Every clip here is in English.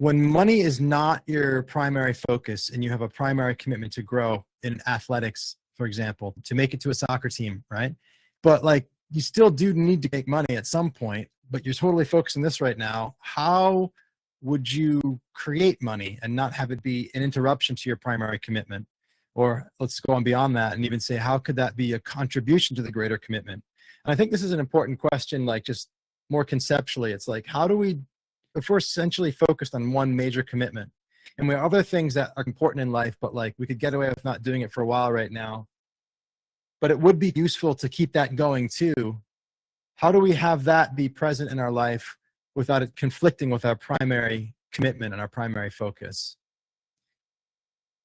when money is not your primary focus and you have a primary commitment to grow in athletics, for example, to make it to a soccer team, right? But like, you still do need to make money at some point, but you're totally focused on this right now. How would you create money and not have it be an interruption to your primary commitment? Or let's go on beyond that and even say, how could that be a contribution to the greater commitment? And I think this is an important question, like just more conceptually. It's like, how do we, if we're essentially focused on one major commitment and we have other things that are important in life, but like we could get away with not doing it for a while right now, but it would be useful to keep that going too. How do we have that be present in our life without it conflicting with our primary commitment and our primary focus?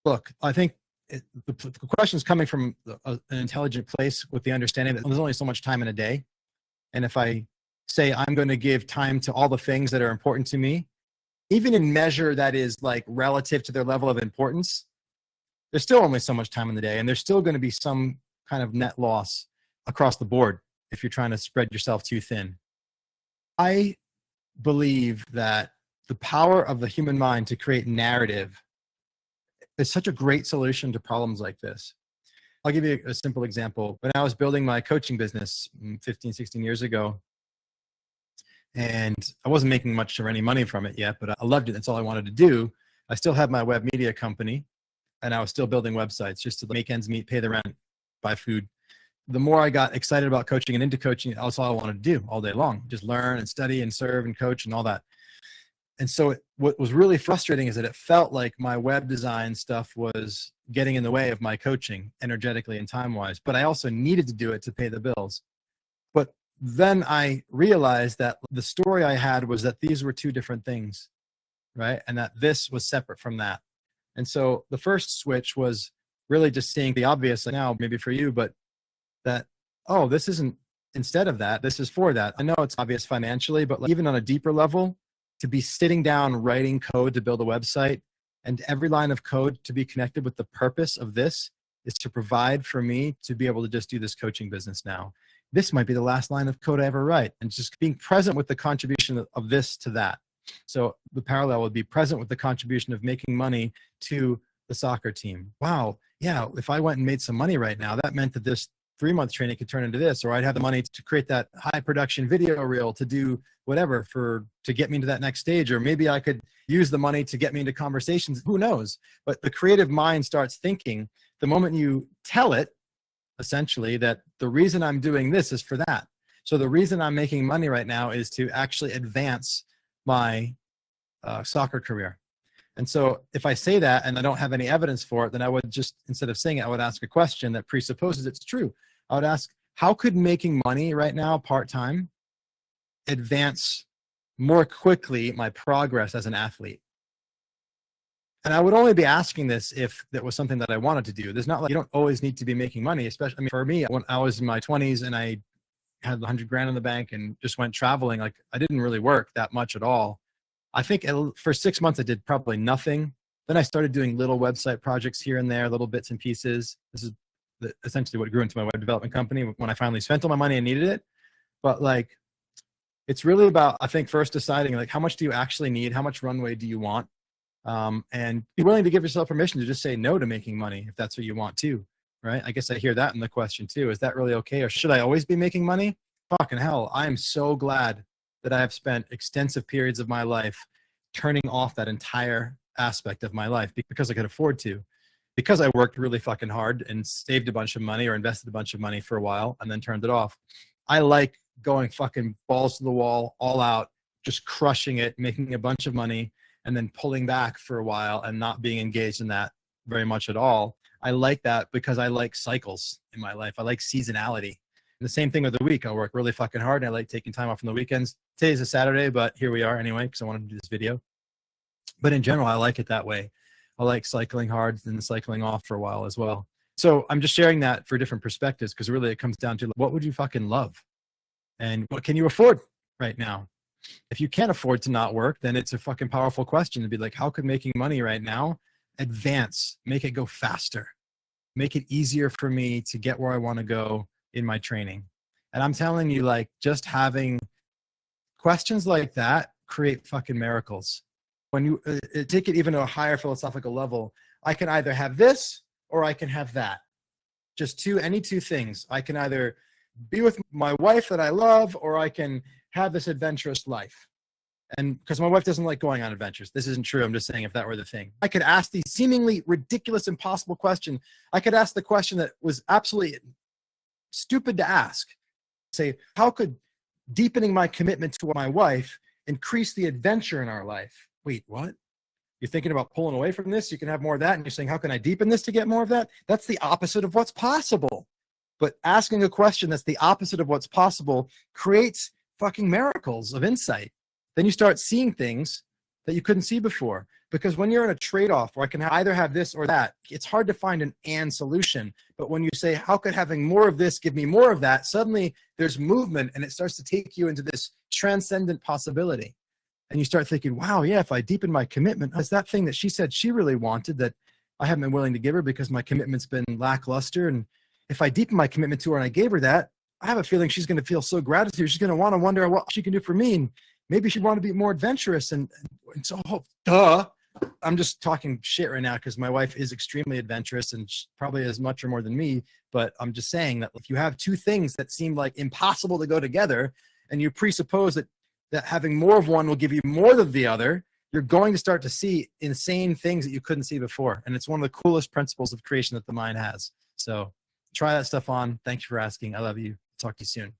Look, I think the question is coming from an intelligent place with the understanding that there's only so much time in a day. And if I say I'm going to give time to all the things that are important to me, even in measure that is like relative to their level of importance, there's still only so much time in the day. And there's still going to be some kind of net loss across the board if you're trying to spread yourself too thin. I believe that the power of the human mind to create narrative is such a great solution to problems like this. I'll give you a simple example. When I was building my coaching business 15, 16 years ago, and I wasn't making much or any money from it yet, but I loved it. That's all I wanted to do. I still had my web media company, and I was still building websites just to make ends meet, pay the rent, buy food. The more I got excited about coaching and into coaching, that's all I wanted to do all day long. Just learn and study and serve and coach and all that. And so what was really frustrating is that it felt like my web design stuff was getting in the way of my coaching energetically and time-wise, but I also needed to do it to pay the bills. But then I realized that the story I had was that these were two different things, right? And that this was separate from that. And so the first switch was really just seeing the obvious now, maybe for you, but that, oh, this isn't instead of that, this is for that. I know it's obvious financially, but like even on a deeper level, to be sitting down, writing code to build a website, and every line of code to be connected with the purpose of this is to provide for me to be able to just do this coaching business now. This might be the last line of code I ever write, and just being present with the contribution of this to that. So the parallel would be present with the contribution of making money to the soccer team. Wow, yeah, if I went and made some money right now, that meant that this 3-month training could turn into this, or I'd have the money to create that high production video reel to do whatever to get me to that next stage, or maybe I could use the money to get me into conversations, who knows? But the creative mind starts thinking the moment you tell it, essentially, that the reason I'm doing this is for that. So the reason I'm making money right now is to actually advance my soccer career. And so if I say that and I don't have any evidence for it, then I would just, instead of saying it, I would ask a question that presupposes it's true. I would ask, how could making money right now part-time advance more quickly my progress as an athlete? And I would only be asking this if that was something that I wanted to do. There's not like, you don't always need to be making money, especially, I mean, for me, when I was in my 20s and I had 100 grand in the bank and just went traveling, like I didn't really work that much at all. I think for 6 months I did probably nothing. Then I started doing little website projects here and there, little bits and pieces. This is essentially what grew into my web development company when I finally spent all my money and needed it. But like, it's really about, I think, first deciding like, how much do you actually need? How much runway do you want? And be willing to give yourself permission to just say no to making money if that's what you want to, right? I guess I hear that in the question too. Is that really okay? Or should I always be making money? Fucking hell. I am so glad that I have spent extensive periods of my life turning off that entire aspect of my life because I could afford to, because I worked really fucking hard and saved a bunch of money or invested a bunch of money for a while and then turned it off. I like going fucking balls to the wall, all out, just crushing it, making a bunch of money, and then pulling back for a while and not being engaged in that very much at all. I like that because I like cycles in my life. I like seasonality. And the same thing with the week. I work really fucking hard and I like taking time off on the weekends. Today's a Saturday, but here we are anyway because I wanted to do this video. But in general, I like it that way. I like cycling hard and cycling off for a while as well. So I'm just sharing that for different perspectives because really it comes down to what would you fucking love? And what can you afford right now? If you can't afford to not work, then it's a fucking powerful question to be like, how could making money right now advance, make it go faster, make it easier for me to get where I want to go in my training? And I'm telling you, like, just having questions like that create fucking miracles. when you take it even to a higher philosophical level, I can either have this or I can have that. Just any two things. I can either be with my wife that I love, or I can have this adventurous life. And because my wife doesn't like going on adventures. This isn't true. I'm just saying if that were the thing. I could ask the seemingly ridiculous, impossible question. I could ask the question that was absolutely stupid to ask. Say, how could deepening my commitment to my wife increase the adventure in our life? Wait, what? You're thinking about pulling away from this? You can have more of that. And you're saying, how can I deepen this to get more of that? That's the opposite of what's possible. But asking a question that's the opposite of what's possible creates fucking miracles of insight. Then you start seeing things that you couldn't see before. Because when you're in a trade-off where I can either have this or that, it's hard to find an and solution. But when you say, how could having more of this give me more of that? Suddenly there's movement, and it starts to take you into this transcendent possibility. And you start thinking, wow, yeah, if I deepen my commitment, it's that thing that she said she really wanted that I haven't been willing to give her because my commitment's been lackluster. And if I deepen my commitment to her and I gave her that, I have a feeling she's going to feel so gratitude. She's going to want to wonder what she can do for me. And maybe she'd want to be more adventurous. And so, duh. I'm just talking shit right now because my wife is extremely adventurous and probably as much or more than me. But I'm just saying that if you have two things that seem like impossible to go together, and you presuppose that having more of one will give you more of the other, you're going to start to see insane things that you couldn't see before. And it's one of the coolest principles of creation that the mind has. So try that stuff on. Thanks for asking. I love you. Talk to you soon.